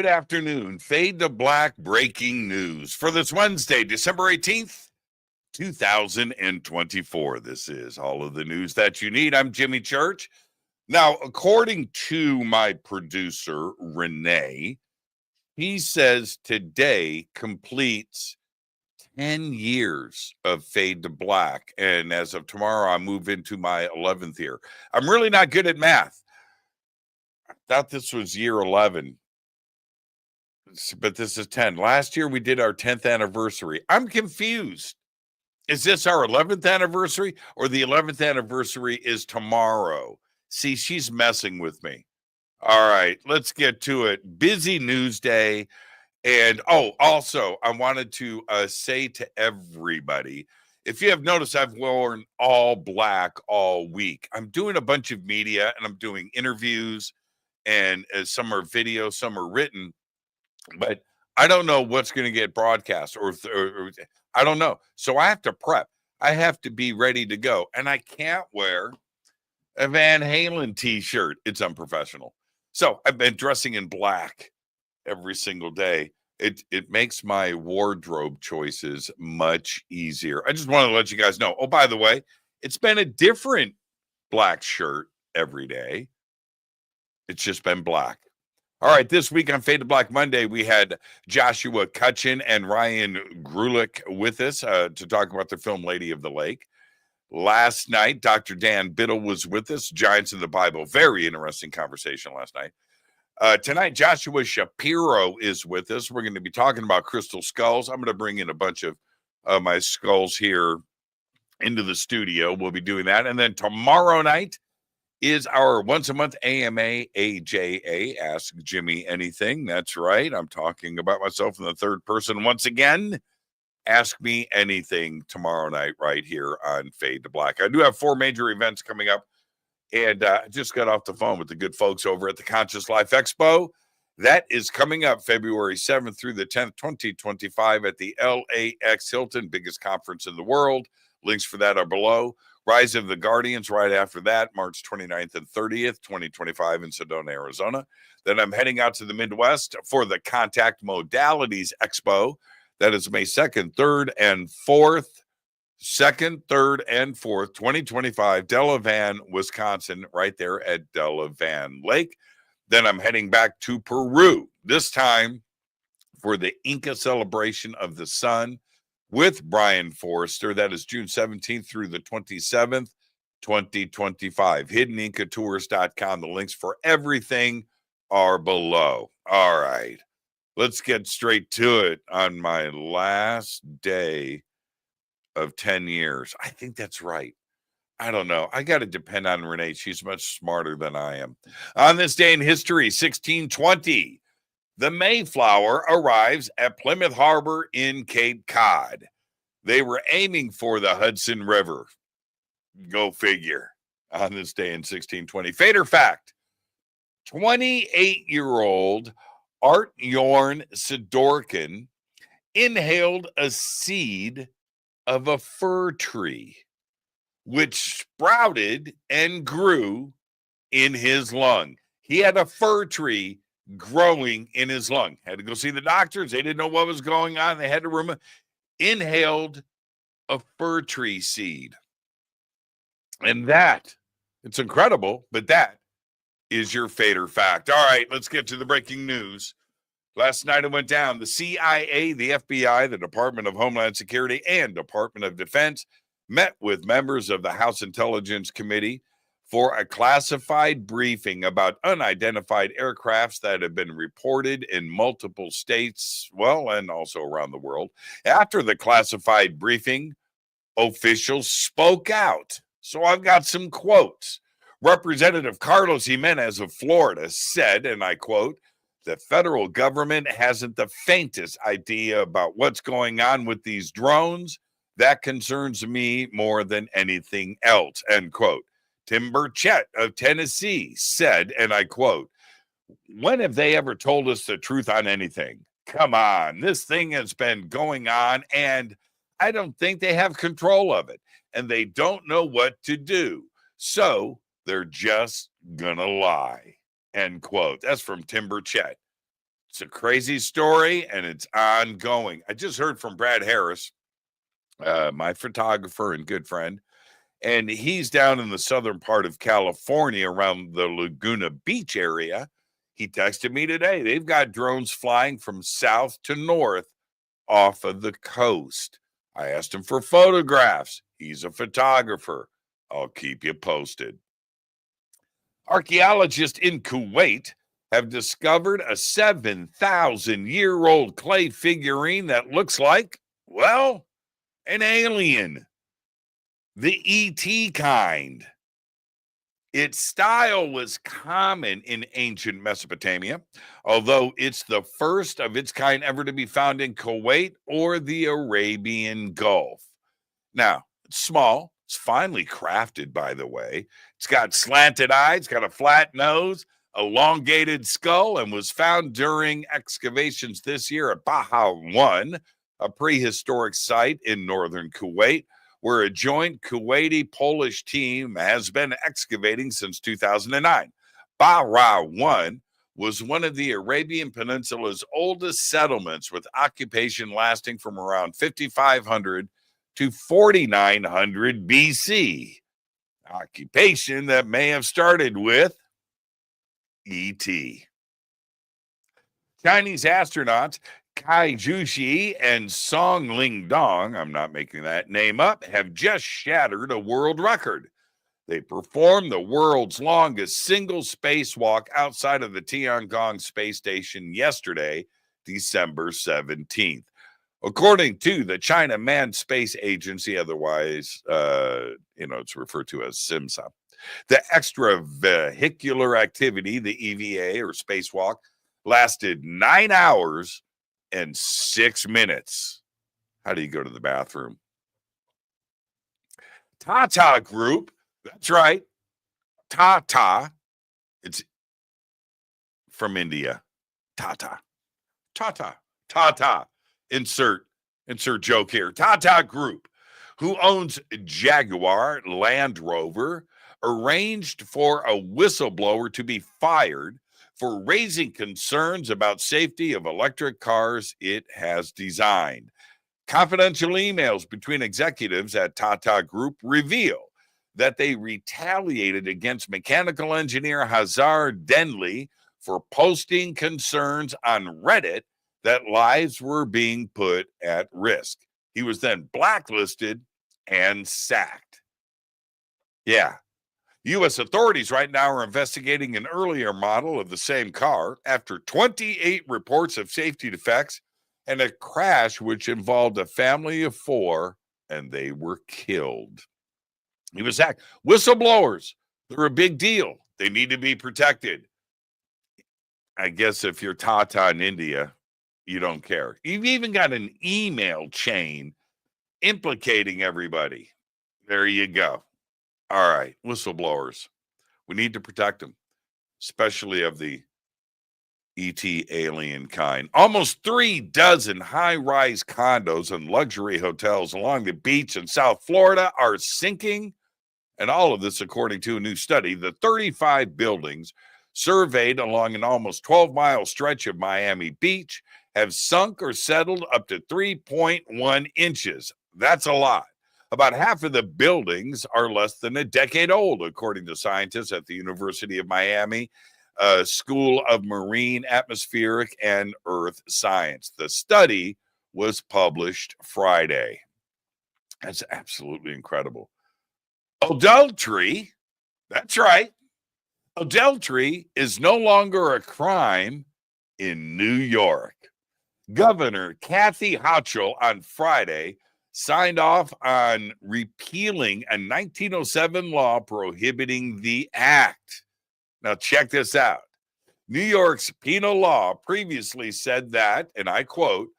Good afternoon. Fade to Black breaking news for this Wednesday, December 18th, 2024. This is all of the news that you need. I'm Jimmy Church. Now, according to my producer, Renee, he says today completes 10 years of Fade to Black. And as of tomorrow, I move into my 11th year. I'm really not good at math. I thought this was year 11. But this is 10. Last year we did our 10th anniversary. I'm confused. Is this our 11th anniversary or the 11th anniversary is tomorrow? See, she's messing with me. All right, let's get to it. Busy news day. And also, I wanted to say to everybody, if you have noticed, I've worn all black all week. I'm doing a bunch of media and I'm doing interviews, and some are video, some are written. But I don't know what's going to get broadcast or I don't know. So I have to prep. I have to be ready to go. And I can't wear a Van Halen T-shirt. It's unprofessional. So I've been dressing in black every single day. It makes my wardrobe choices much easier. I just want to let you guys know. Oh, by the way, it's been a different black shirt every day. It's just been black. All right, this week on Fade to Black Monday, we had Joshua Cutchin and Ryan Grulick with us to talk about their film Lady of the Lake. Last night, Dr. Dan Biddle was with us, Giants in the Bible. Very interesting conversation last night. Tonight, Joshua Shapiro is with us. We're going to be talking about crystal skulls. I'm going to bring in a bunch of my skulls here into the studio. We'll be doing that. And then tomorrow night is our once a month AMA AJA, Ask Jimmy Anything. That's right. I'm talking about myself in the third person once again. Ask me anything tomorrow night right here on Fade to Black. I do have 4 major events coming up, and I just got off the phone with the good folks over at the Conscious Life Expo. That is coming up February 7th through the 10th, 2025 at the LAX Hilton, biggest conference in the world. Links for that are below. Rise of the Guardians right after that, March 29th and 30th, 2025 in Sedona, Arizona. Then I'm heading out to the Midwest for the Contact Modalities Expo. That is May 2nd, 3rd, and 4th. 2nd, 3rd, and 4th, 2025, Delavan, Wisconsin, right there at Delavan Lake. Then I'm heading back to Peru, this time for the Inca celebration of the sun with Brian Forrester. That is June 17th through the 27th, 2025. HiddenIncaTours.com. The links for everything are below. All right, let's get straight to it on my last day of 10 years. I think that's right. I don't know. I got to depend on Renee. She's much smarter than I am. On this day in history, 1620, the Mayflower arrives at Plymouth Harbor in Cape Cod. They were aiming for the Hudson River. Go figure. On this day in 1620. Fader fact, 28-year-old Art Yorn Sidorkin inhaled a seed of a fir tree, which sprouted and grew in his lung. He had a fir tree growing in his lung. Had to go see the doctors. They didn't know what was going on. They had to inhaled a fir tree seed. And that, it's incredible, but that is your Fader fact. All right, let's get to the breaking news. Last night it went down. The CIA, the FBI, the Department of Homeland Security, and Department of Defense met with members of the House Intelligence Committee for a classified briefing about unidentified aircrafts that have been reported in multiple states, well, and also around the world. After the classified briefing, officials spoke out. So I've got some quotes. Representative Carlos Jimenez of Florida said, and I quote, "The federal government hasn't the faintest idea about what's going on with these drones. That concerns me more than anything else," end quote. Tim Burchett of Tennessee said, and I quote, "When have they ever told us the truth on anything? Come on, this thing has been going on, and I don't think they have control of it, and they don't know what to do. So they're just gonna lie," end quote. That's from Tim Burchett. It's a crazy story, and it's ongoing. I just heard from Brad Harris, my photographer and good friend, and he's down in the southern part of California around the Laguna Beach area. He texted me today. They've got drones flying from south to north off of the coast. I asked him for photographs. He's a photographer. I'll keep you posted. Archaeologists in Kuwait have discovered a 7,000-year-old clay figurine that looks like, well, an alien. The ET kind. Its style was common in ancient Mesopotamia, although it's the first of its kind ever to be found in Kuwait or the Arabian Gulf. Now, it's small. It's finely crafted, by the way. It's got slanted eyes, it's got a flat nose, elongated skull, and was found during excavations this year at Baha 1, a prehistoric site in northern Kuwait, where a joint Kuwaiti-Polish team has been excavating since 2009. Baha 1 was one of the Arabian Peninsula's oldest settlements, with occupation lasting from around 5,500 to 4,900 BC. Occupation that may have started with E.T. Chinese astronauts Kai Jushi and Song Ling Dong, I'm not making that name up, have just shattered a world record. They performed the world's longest single spacewalk outside of the Tiangong space station yesterday, December 17th. According to the China Manned Space Agency, otherwise, it's referred to as SIMSA, the extravehicular activity, the EVA or spacewalk, lasted 9 hours and 6 minutes. How do you go to the bathroom? Tata Group, that's right, Tata, it's from India. Tata. Insert joke here. Tata Group, who owns Jaguar Land Rover, arranged for a whistleblower to be fired for raising concerns about safety of electric cars it has designed. Confidential emails between executives at Tata Group reveal that they retaliated against mechanical engineer Hazar Denley for posting concerns on Reddit that lives were being put at risk. He was then blacklisted and sacked. Yeah. U.S. authorities right now are investigating an earlier model of the same car after 28 reports of safety defects and a crash which involved a family of 4, and they were killed. He was sacked. Whistleblowers, they're a big deal. They need to be protected. I guess if you're Tata in India, you don't care. You've even got an email chain implicating everybody. There you go. All right, whistleblowers. We need to protect them, especially of the ET alien kind. Almost 36 high-rise condos and luxury hotels along the beach in South Florida are sinking, and all of this according to a new study. The 35 buildings surveyed along an almost 12-mile stretch of Miami Beach have sunk or settled up to 3.1 inches. That's a lot. About half of the buildings are less than a decade old, according to scientists at the University of Miami School of Marine, Atmospheric, and Earth Science. The study was published Friday. That's absolutely incredible. Adultery, that's right. Adultery is no longer a crime in New York. Governor Kathy Hochul on Friday signed off on repealing a 1907 law prohibiting the act. Now, check this out. New York's penal law previously said that, and I quote,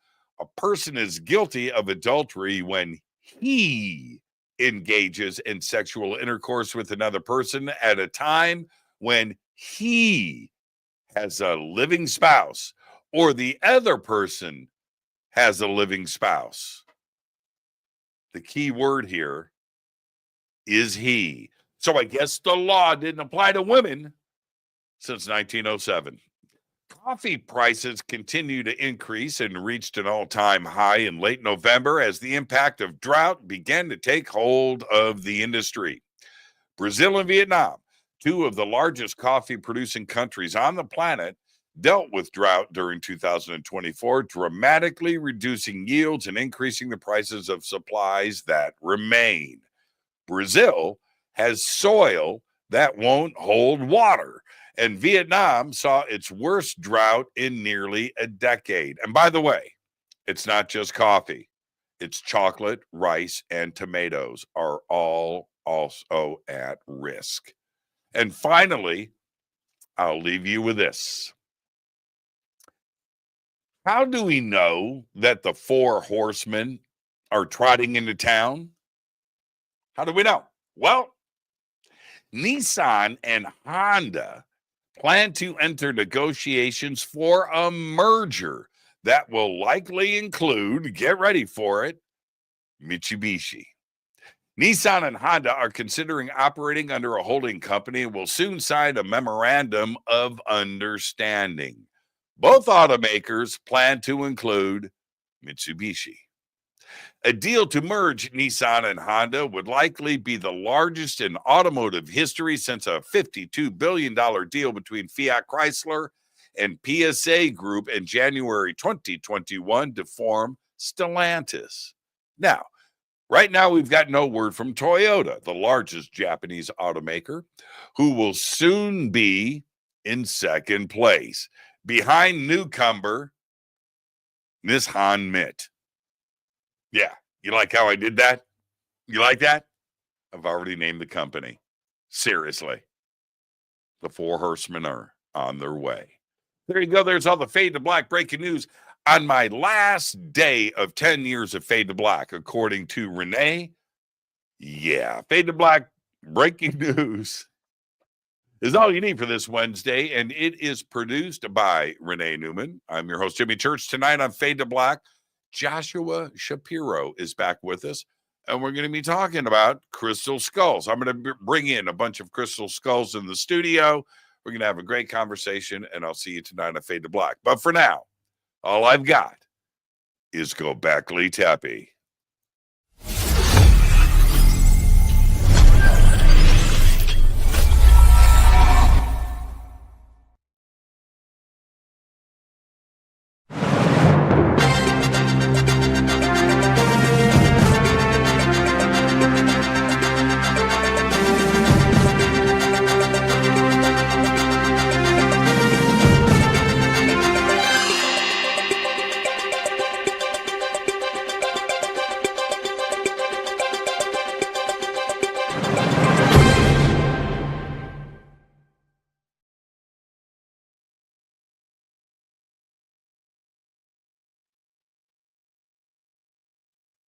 a person is guilty of adultery when he engages in sexual intercourse with another person at a time when he has a living spouse or the other person has a living spouse. The key word here is he. So I guess the law didn't apply to women since 1907. Coffee prices continue to increase and reached an all-time high in late November as the impact of drought began to take hold of the industry. Brazil and Vietnam, two of the largest coffee producing countries on the planet, dealt with drought during 2024, dramatically reducing yields and increasing the prices of supplies that remain. Brazil has soil that won't hold water, and Vietnam saw its worst drought in nearly a decade. And by the way, it's not just coffee, it's chocolate, rice, and tomatoes are all also at risk. And finally, I'll leave you with this. How do we know that the four horsemen are trotting into town? How do we know? Well, Nissan and Honda plan to enter negotiations for a merger that will likely include, get ready for it, Mitsubishi. Nissan and Honda are considering operating under a holding company and will soon sign a memorandum of understanding. Both automakers plan to include Mitsubishi. A deal to merge Nissan and Honda would likely be the largest in automotive history since a $52 billion deal between Fiat Chrysler and PSA Group in January 2021 to form Stellantis. Now, right now, we've got no word from Toyota, the largest Japanese automaker, who will soon be in second place, behind newcomer Nissan Mit. Yeah, you like how I did that? You like that? I've already named the company. Seriously. The four horsemen are on their way. There you go. There's all the Fade to Black breaking news on my last day of 10 years of Fade to Black, according to Renee. Yeah, Fade to Black breaking news is all you need for this Wednesday, and it is produced by Renee Neumann. I'm your host, Jimmy Church. Tonight on Fade to Black, Joshua Shapiro is back with us, and we're going to be talking about crystal skulls. I'm going to bring in a bunch of crystal skulls in the studio. We're going to have a great conversation, and I'll see you tonight on Fade to Black. But for now, all I've got is Gobekli Tepe.